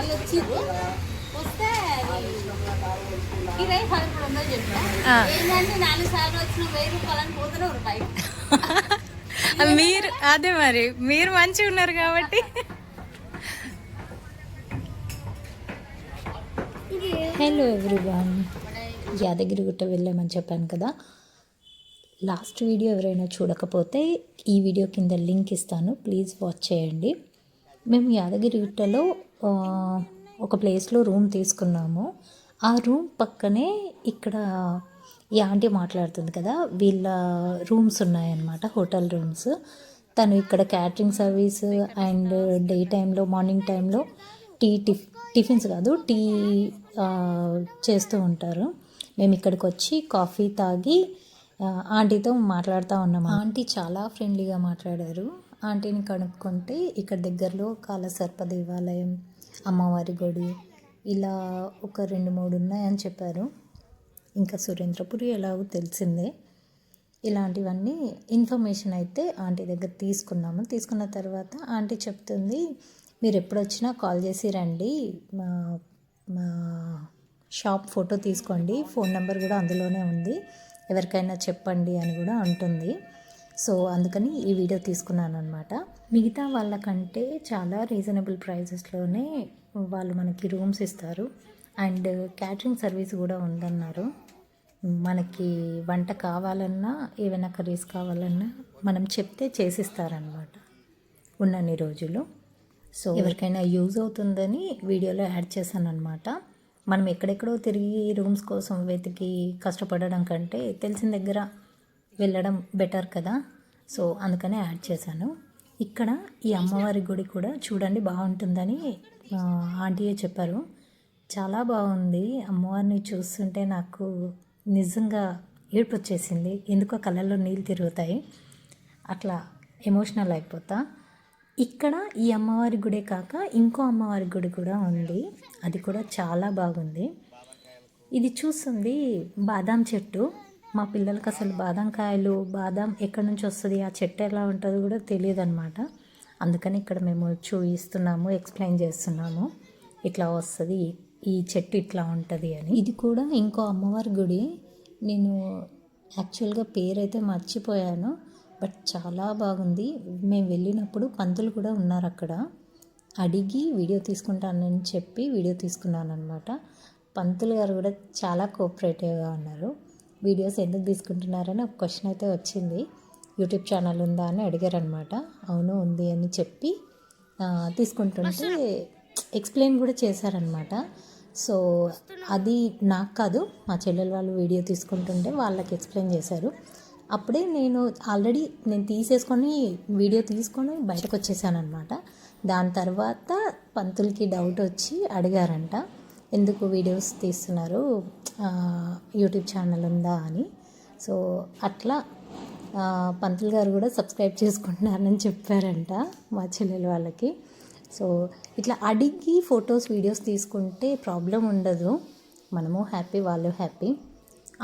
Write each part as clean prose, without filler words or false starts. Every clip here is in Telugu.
వాళ్ళు వచ్చిర్రు. వస్తే కిరాయి 1300 చెప్పిన. ఏంటంటే 4 సార్లు వచ్చిన 1000 రూపాయలని పోతూనే రూపాయి. మీరు అదే మరి మీరు మంచిగా ఉన్నారు కాబట్టి. హలో ఎవ్రీవన్, యాదగిరిగుట్ట వెళ్ళామని చెప్పాను కదా. లాస్ట్ వీడియో ఎవరైనా చూడకపోతే ఈ వీడియో కింద లింక్ ఇస్తాను, ప్లీజ్ వాచ్ చేయండి. మేము యాదగిరిగుట్టలో ఒక ప్లేస్లో రూమ్ తీసుకున్నాము. ఆ రూమ్ పక్కనే ఇక్కడ ఈ ఆంటీ మాట్లాడుతుంది కదా, వీళ్ళ రూమ్స్ ఉన్నాయన్నమాట, హోటల్ రూమ్స్. తను ఇక్కడ క్యాటరింగ్ సర్వీస్ అండ్ డే టైంలో, మార్నింగ్ టైంలో టిఫిన్స్ కాదు, టీ చేస్తూ ఉంటారు. మేము ఇక్కడికి వచ్చి కాఫీ తాగి ఆంటీతో మాట్లాడుతూ ఉన్నాము. ఆంటీ చాలా ఫ్రెండ్లీగా మాట్లాడారు. ఆంటీని కనుక్కుంటే ఇక్కడ దగ్గరలో కాలసర్ప దేవాలయం, అమ్మవారి గుడి ఇలా ఒక 2-3 ఉన్నాయని చెప్పారు. ఇంకా సురేంద్రపురి ఎలాగో తెలిసిందే. ఇలాంటివన్నీ ఇన్ఫర్మేషన్ అయితే ఆంటీ దగ్గర తీసుకున్నాము. తీసుకున్న తర్వాత ఆంటీ చెప్తుంది, మీరు ఎప్పుడు వచ్చినా కాల్ చేసి రండి, మా షాప్ ఫోటో తీసుకోండి, ఫోన్ నెంబర్ కూడా అందులోనే ఉంది, ఎవరికైనా చెప్పండి అని కూడా అంటుంది. సో అందుకని ఈ వీడియో తీసుకున్నాను అనమాట. మిగతా వాళ్ళకంటే చాలా రీజనబుల్ ప్రైజెస్లోనే వాళ్ళు మనకి రూమ్స్ ఇస్తారు అండ్ క్యాటరింగ్ సర్వీస్ కూడా ఉందన్నారు. మనకి వంట కావాలన్నా, ఏమైనా కర్రీస్ కావాలన్నా మనం చెప్తే చేసిస్తారనమాట ఉన్నన్ని రోజులు. సో ఎవరికైనా యూజ్ అవుతుందని వీడియోలో యాడ్ చేశాను అనమాట. మనం ఎక్కడెక్కడో తిరిగి రూమ్స్ కోసం వెతికి కష్టపడడం కంటే తెలిసిన దగ్గర వెళ్ళడం బెటర్ కదా. సో అందుకనే యాడ్ చేశాను. ఇక్కడ ఈ అమ్మవారి గుడి కూడా చూడండి, బాగుంటుందని ఆంటీయే చెప్పారు. చాలా బాగుంది. అమ్మవారిని చూస్తుంటే నాకు నిజంగా ఏడుపు వచ్చేసింది. ఎందుకో కళ్ళల్లో నీళ్ళు తిరుగుతాయి, అట్లా ఎమోషనల్ అయిపోతా. ఇక్కడ ఈ అమ్మవారి గుడే కాక ఇంకో అమ్మవారి గుడి కూడా ఉంది, అది కూడా చాలా బాగుంది. ఇది చూస్తుంది బాదాం చెట్టు. మా పిల్లలకి అసలు బాదం కాయలు, బాదం ఎక్కడి నుంచి వస్తుంది, ఆ చెట్టు ఎలా ఉంటుందో కూడా తెలియదు అనమాట. అందుకని ఇక్కడ మేము చూపిస్తున్నాము, ఎక్స్ప్లెయిన్ చేస్తున్నాము, ఇట్లా వస్తుంది, ఈ చెట్టు ఇట్లా ఉంటుంది అని. ఇది కూడా ఇంకో అమ్మవారి గుడి. నేను యాక్చువల్గా పేరైతే మర్చిపోయాను, బట్ చాలా బాగుంది. మేము వెళ్ళినప్పుడు పంతులు కూడా ఉన్నారు అక్కడ. అడిగి వీడియో తీసుకుంటానని చెప్పి వీడియో తీసుకున్నాను అనమాట. పంతులు గారు కూడా చాలా కోఆపరేటివ్గా ఉన్నారు. వీడియోస్ ఎందుకు తీసుకుంటున్నారని ఒక క్వశ్చన్ అయితే వచ్చింది. యూట్యూబ్ ఛానల్ ఉందా అని అడిగారనమాట. అవును ఉంది అని చెప్పి తీసుకుంటుంటే ఎక్స్ప్లెయిన్ కూడా చేశారనమాట. సో అది నాకు కాదు, మా చెల్లెలు వాళ్ళు వీడియో తీసుకుంటుంటే వాళ్ళకి ఎక్స్ప్లెయిన్ చేశారు. అప్పుడే నేను ఆల్రెడీ తీసేసుకొని వీడియో తీసుకొని బయటకు వచ్చేసాను అనమాట. దాని తర్వాత పంతులకి డౌట్ వచ్చి అడిగారంట, ఎందుకు వీడియోస్ తీస్తున్నారు, యూట్యూబ్ ఛానల్ ఉందా అని. సో అట్లా పంతులు గారు కూడా సబ్స్క్రైబ్ చేసుకుంటున్నారని చెప్పారంట మా చెల్లెలు వాళ్ళకి. సో ఇట్లా అడిగి ఫొటోస్, వీడియోస్ తీసుకుంటే ప్రాబ్లం ఉండదు, మనము హ్యాపీ, వాళ్ళు హ్యాపీ.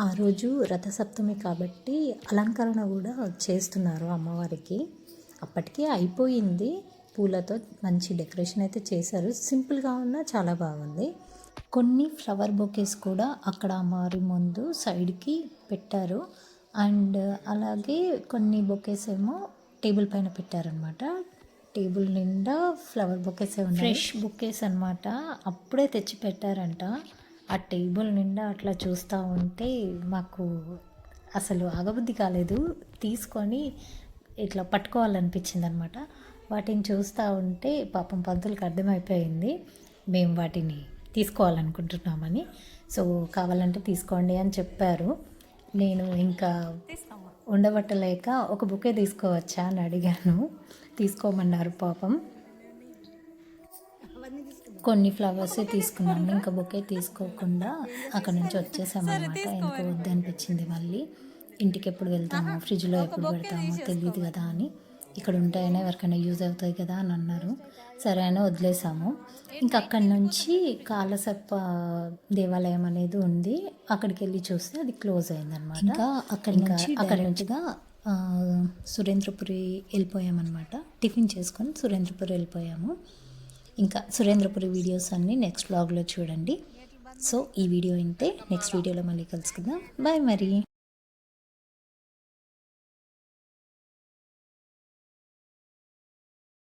ఆ రోజు రథసప్తమి కాబట్టి అలంకరణ కూడా చేస్తున్నారు అమ్మవారికి. అప్పటికే అయిపోయింది, పూలతో మంచి డెకరేషన్ అయితే చేశారు. సింపుల్గా ఉన్నా చాలా బాగుంది. కొన్ని ఫ్లవర్ బొకేస్ కూడా అక్కడ అమ్మవారి ముందు సైడ్కి పెట్టారు. అండ్ అలాగే కొన్ని బొకేస్ ఏమో టేబుల్ పైన పెట్టారనమాట. టేబుల్ నిండా ఫ్లవర్ బొకేస్ ఉన్నాయి, ఫ్రెష్ బొకేస్ అనమాట, అప్పుడే తెచ్చి పెట్టారంట. ఆ టేబుల్ నిండా అట్లా చూస్తూ ఉంటే మాకు అసలు ఆగబుద్ధి కాలేదు, తీసుకొని ఇట్లా పట్టుకోవాలనిపించింది అనమాట. వాటిని చూస్తూ ఉంటే పాపం పంతులకు అర్థమైపోయింది మేము వాటిని తీసుకోవాలనుకుంటున్నామని. సో కావాలంటే తీసుకోండి అని చెప్పారు. నేను ఇంకా ఉండబట్టలేక ఒక బుకే తీసుకోవచ్చా అని అడిగాను, తీసుకోమన్నారు పాపం. కొన్ని ఫ్లవర్సే తీసుకున్నాము, ఇంకా బొకే తీసుకోకుండా అక్కడ నుంచి వచ్చేసామన్నమాట. ఎందుకు వద్దనిపించింది, మళ్ళీ ఇంటికి ఎప్పుడు వెళ్తామో, ఫ్రిడ్జ్లో ఎప్పుడు పెడతామో తెలియదు కదా అని, ఇక్కడ ఉంటాయని ఎవరికైనా యూజ్ అవుతాయి కదా అని అన్నారు. సరే అని వదిలేసాము. ఇంకా అక్కడి నుంచి కాలసర్ప దేవాలయం అనేది ఉంది, అక్కడికి వెళ్ళి చూస్తే అది క్లోజ్ అయిందనమాట. ఇంకా అక్కడి నుంచిగా సురేంద్రపురి వెళ్ళిపోయామన్నమాట. టిఫిన్ చేసుకొని సురేంద్రపురి వెళ్ళిపోయాము. ఇంకా సురేంద్రపురి వీడియోస్ అన్నీ నెక్స్ట్ వ్లాగ్లో చూడండి. సో ఈ వీడియో ఇంతే, నెక్స్ట్ వీడియోలో మళ్ళీ కలుసుకుందాం. బాయ్ మరి.